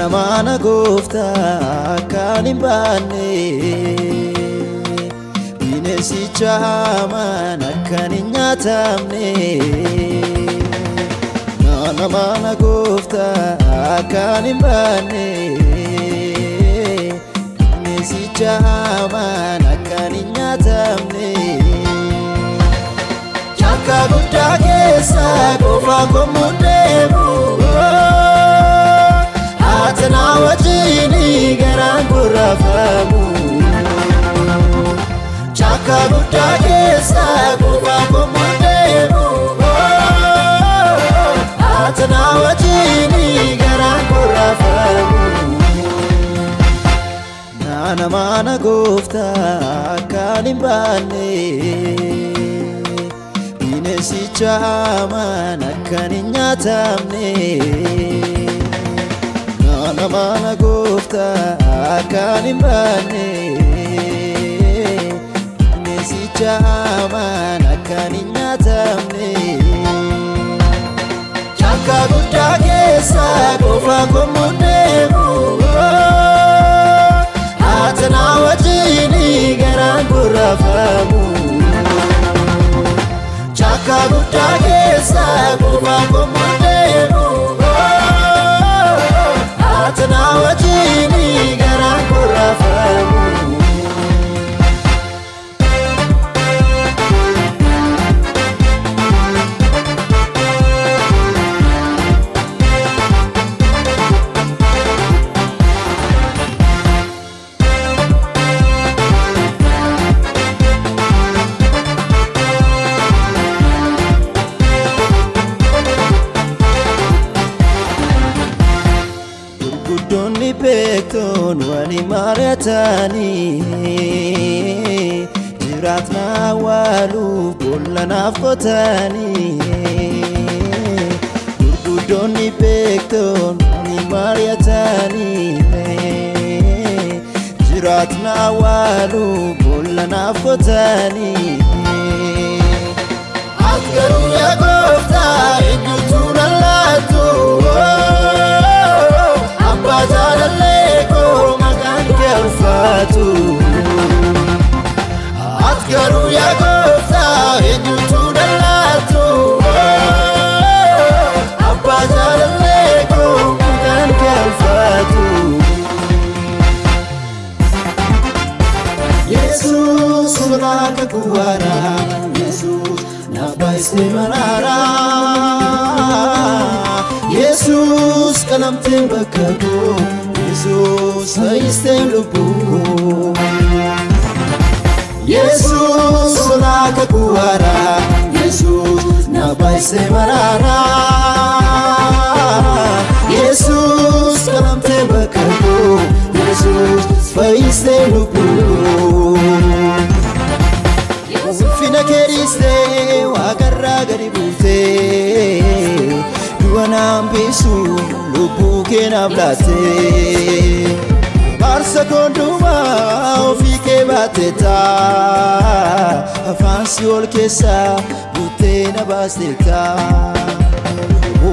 mana gofta kanin bane binesi chamana kaninya tamne mana gofta kanin bane binesi chamana kaninya tamne chaka gudda kesa gofa komudemu atana wajini garan kurafamu chaka gudda kesa gofa komudemu atana wajini garan kurafamu nana mana gofta kanin bane binesi chamana kaninya tamne mana gofta kanin bane binesi chamana kaninya tamne chaka gudda kesa gofa komudemu atana wajini garan kurafamu chaka gudda kesa gofa komudemu atana wajini garan kurafamu Doni pekton wani maratani jiratna walu bollana fotani Doni pekton wani maratani jiratna walu bollana fotani Asgaru ya gofta ejutuna latu Bajaleko makan kerfatu Atgaru ya gofta enyutu dalatu Bajaleko makan kerfatu Jesus sulaka kuwara Jesus nabaiste manara Jesus kalamte bakako Jesus haiste lubuko Jesus solaka kuara Jesus nabaiste marara Jesus kalamte bakako Jesus haiste lubuko Fina keriste wagarra garibute Wanambisu lubu kenablate Barsa konduma ofike bateta Afansi olkesa butena basteta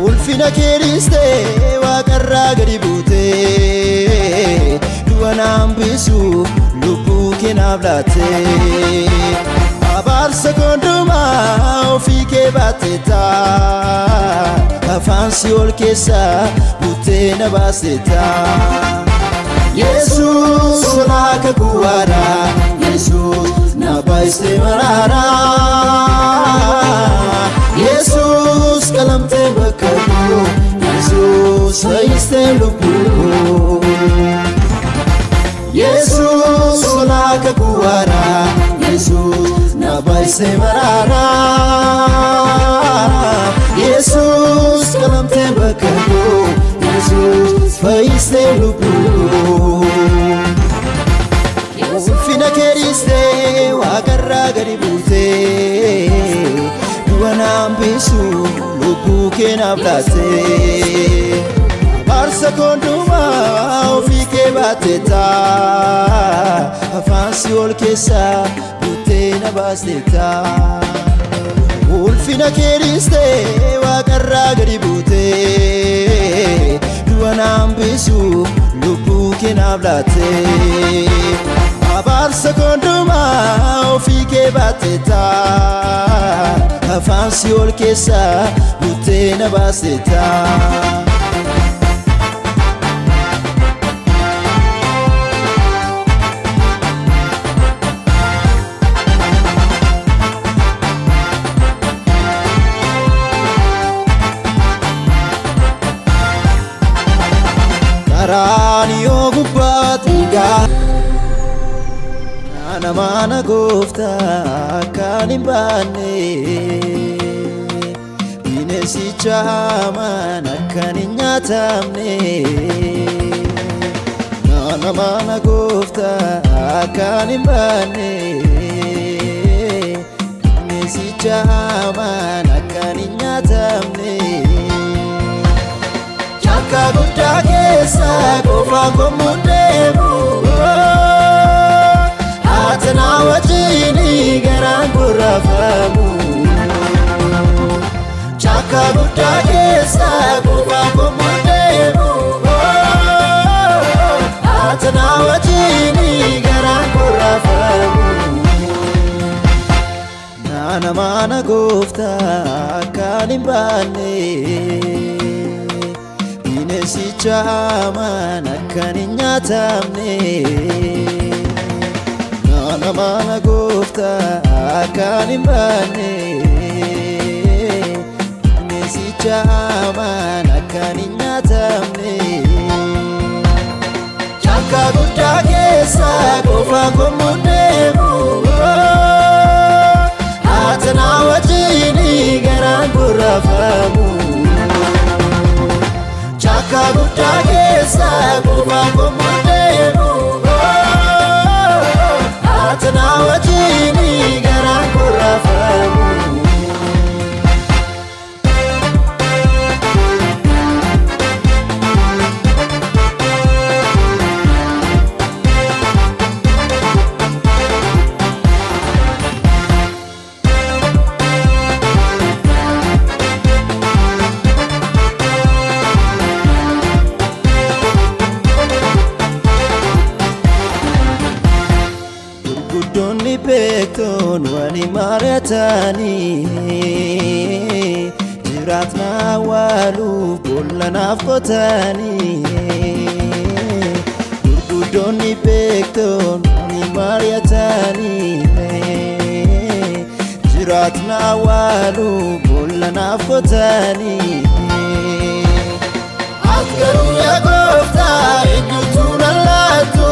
Ulfina keriste wagarra garibute Wanambisu lubu kenablate Barsa konduma ofike bateta Afansi olkesa butena basteta Jesus solaka kuwara Jesus nabaiste marara Jesus kalamte bakako Jesus haiste lubuko Jesus solaka kuwara Jesus nabaiste marara Jesus kalamte bakako Jesus faiste lubuko Fina keriste wagarra garibute Wanambisu lubu kenablate Barsa konduma ofike bateta Afansi olkesa butena basteta Ulfina keriste wagarra garibute du'anaan bisu lubbuu keenaaf laatte abaarsa kondumaa ofii kee baattetta afaan Si'ool keessaa buutee na baastetta Karaniyo gubbatiga Mana gooftaa kan hin baanne bineensicha hamaan akkan hin nyaatamne mana gooftaa kan hin baanne bineensicha hamaan akkan hin nyaatamne Chakka guddaa keessa qofaan komuun deemu Atana wajjini garaan kurrafamu Chakka guddaa keessa qofaan komuun deemu Atana wajjini garaan kurrafamu Mana gooftaa kan hin baanne bineensicha hamaan akkan hin nyaatamne mana gooftaa kan hin baanne bineensicha hamaan akkan hin nyaatamne Chakka guddaa keessa qofaan komuun deemu Atana wajjini garaan kurrafamu Chakka guddaa keessa qofaan komuun deemu Atana wajjini garaan kurrafamu Guddoonni beektoon wani mari'atanii jiraatna awwaaluuf bollanaaf qotanii Gurguddoonni beektoon wani mari'atanii jiraatna awwaaluuf bollanaaf qotanii Ati garuu yaa gooftaa eenyutu na laattu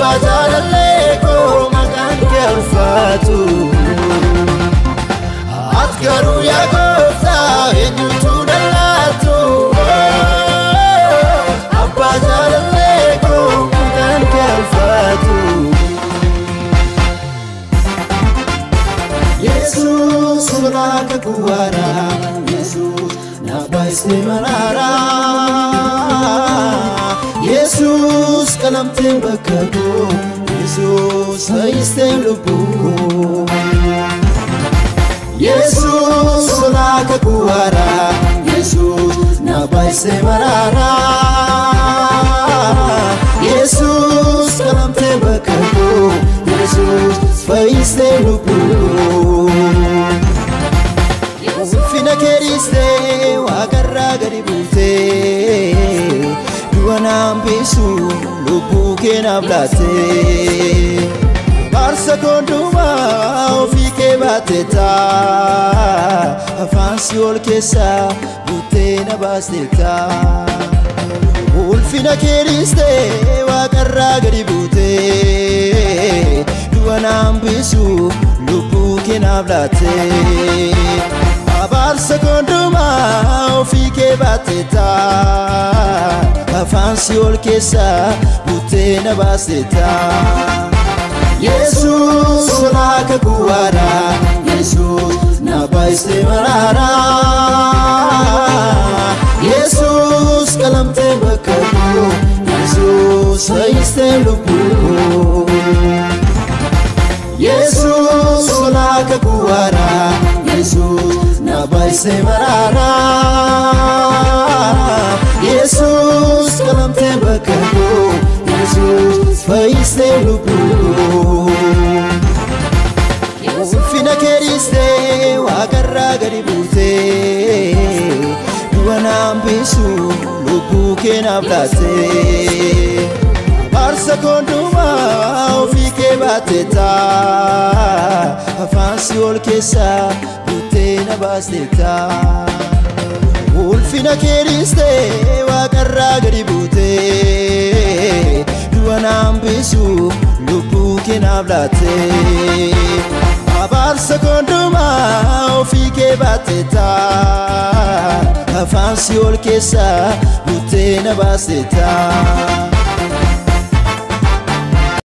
Bajalaleko makan ke ulfatu Atgaru ya goofta eenyutu dhalatu Bajalaleko makan ke ulfatu Yesus ulaka kuwara Yesus nabaiste manara Yesus kalamte bakako Yesus fayyiste lubbuko Yesus solaka kuwara Yesus nabaiste marara Yesus kalamte bakako Yesus fayyiste lubbuko Fina keriste wakarra gadi buute Du'anaan bisu lubbuu keenaaf laatte abaarsa kondumaa ofii kee baattetta afaan Si'ool keessaa buutee na baastetta ulfina keeristee waaqarraa gadi buute du'anaan bisu lubbuu keenaaf laatte abaarsa kondumaa ofii kee baattetta afaan Si'ool keessaa buutee na baastetta Yesus solaka kuwara Yesus nabaiste marara Yesus kalamte bakako Yesus fayyiste lubbuko Yesus solaka kuwara Yesus nabaiste marara Yesus kalamte bakako Yesus faiste lubuko Ulfina keriste wakarra garibute Duanam bisu lubuke nablate Barsa konduma ofike bateta Afansi olkesa butena basteta Ulfina keriste wakarra garibute Duanam bisu lubuke nablate Barsa konduma ofike bateta Afansi olkesa butena basteta